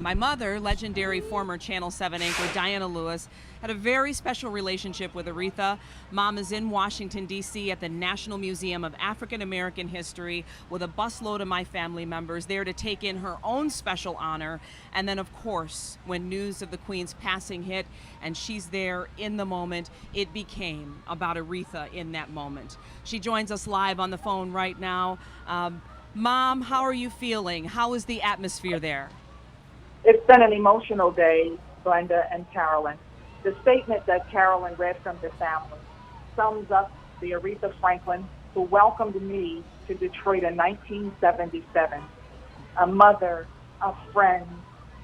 My mother, legendary former Channel 7 anchor Diana Lewis, had a very special relationship with Aretha. Mom is in Washington, D.C. at the National Museum of African American History with a busload of my family members there to take in her own special honor. And then, of course, when news of the Queen's passing hit and she's there in the moment, it became about Aretha in that moment. She joins us live on the phone right now. Mom, how are you feeling? How is the atmosphere there? It's been an emotional day, Glenda and Carolyn. The statement that Carolyn read from the family sums up the Aretha Franklin who welcomed me to Detroit in 1977. A mother, a friend,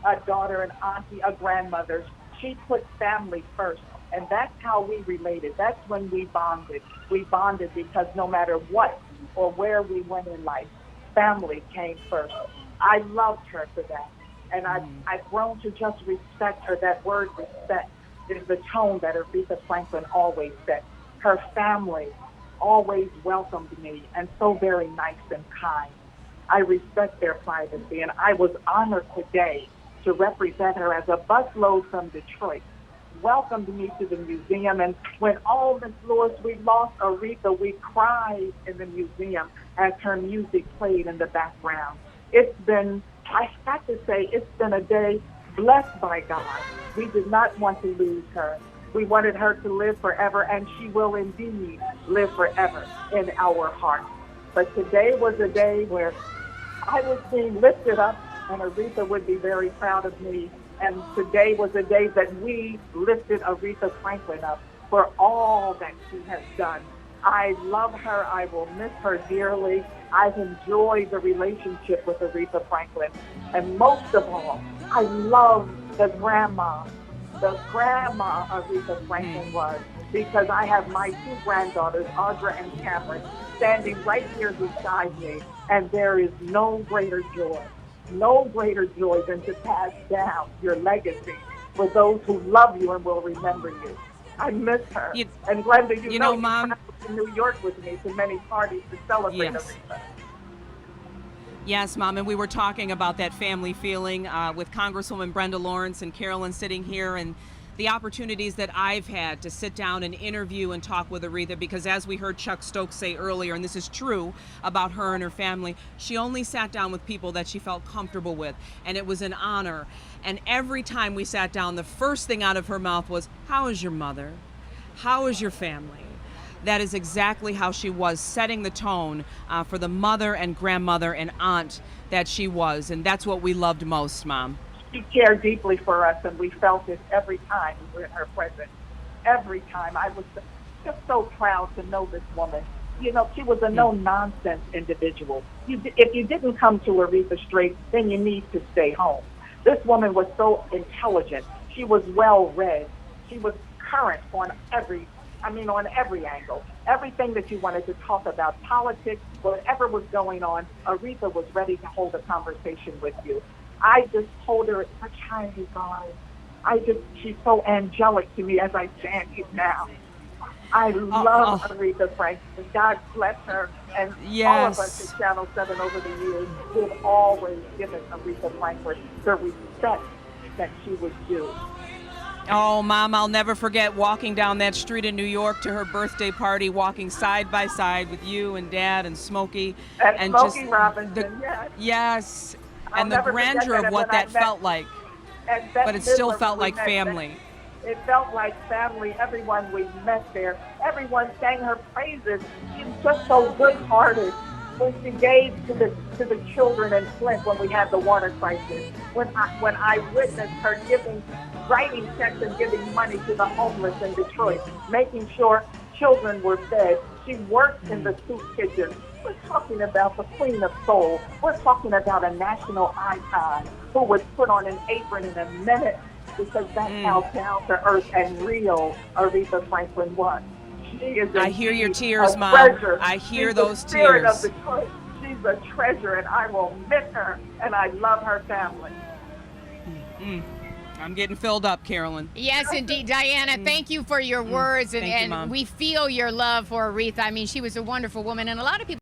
a daughter, an auntie, a grandmother. She put family first, and that's how we related. That's when we bonded. We bonded because no matter what or where we went in life, family came first. I loved her for that. And I've grown to just respect her. That word respect is the tone that Aretha Franklin always set. Her family always welcomed me and so very nice and kind. I respect their privacy, and I was honored today to represent her as a busload from Detroit. Welcomed me to the museum, and when Miss Lewis, we lost Aretha, we cried in the museum as her music played in the background. I have to say, it's been a day blessed by God. We did not want to lose her. We wanted her to live forever, and she will indeed live forever in our hearts. But today was a day where I was being lifted up, and Aretha would be very proud of me. And today was a day that we lifted Aretha Franklin up for all that she has done. I love her. I will miss her dearly. I've enjoyed the relationship with Aretha Franklin. And most of all, I love the grandma Aretha Franklin was, because I have my two granddaughters, Audra and Cameron, standing right here beside me. And there is no greater joy than to pass down your legacy for those who love you and will remember you. I miss her. And Glenda, you know, Mom, traveled to New York with me to many parties to celebrate Aretha. Yes, Mom, and we were talking about that family feeling with Congresswoman Brenda Lawrence and Carolyn sitting here, and the opportunities that I've had to sit down and interview and talk with Aretha, because as we heard Chuck Stokes say earlier, and this is true about her and her family, she only sat down with people that she felt comfortable with, and it was an honor. And every time we sat down, the first thing out of her mouth was, "How is your mother? How is your family?" That is exactly how she was, setting the tone for the mother and grandmother and aunt that she was, and that's what we loved most, Mom. She cared deeply for us, and we felt it every time we were in her presence. Every time. I was just so proud to know this woman. You know, she was a no-nonsense individual. If you didn't come to Aretha straight, then you need to stay home. This woman was so intelligent. She was well-read. She was current on every angle. Everything that you wanted to talk about, politics, whatever was going on, Aretha was ready to hold a conversation with you. I just told her it's such high regard. She's so angelic to me as I stand here now. I love Aretha Franklin. God bless her. And all of us at Channel 7 over the years have always given Aretha Franklin the respect that she was due. Oh, Mom, I'll never forget walking down that street in New York to her birthday party, walking side by side with you and Dad and Smokey. And Smokey Robinson, yes. And the grandeur of what that felt like. But it still felt like family. It felt like family. Everyone we met there, everyone sang her praises. She was just so good-hearted when she gave to the children in Flint when we had the water crisis. When I witnessed her writing checks and giving money to the homeless in Detroit, making sure children were fed. She worked in the soup kitchen. We're talking about the Queen of Soul. We're talking about a national icon who was put on an apron in a minute, because that's how down to earth and real Aretha Franklin was. She is I hear your tears, Mom. Treasure. I hear She's those the spirit tears. Of Detroit. She's a treasure, and I will miss her, and I love her family. I'm getting filled up, Carolyn. Yes, indeed. Diana, thank you for your words, Thank you, Mom. and we feel your love for Aretha. I mean, she was a wonderful woman, and a lot of people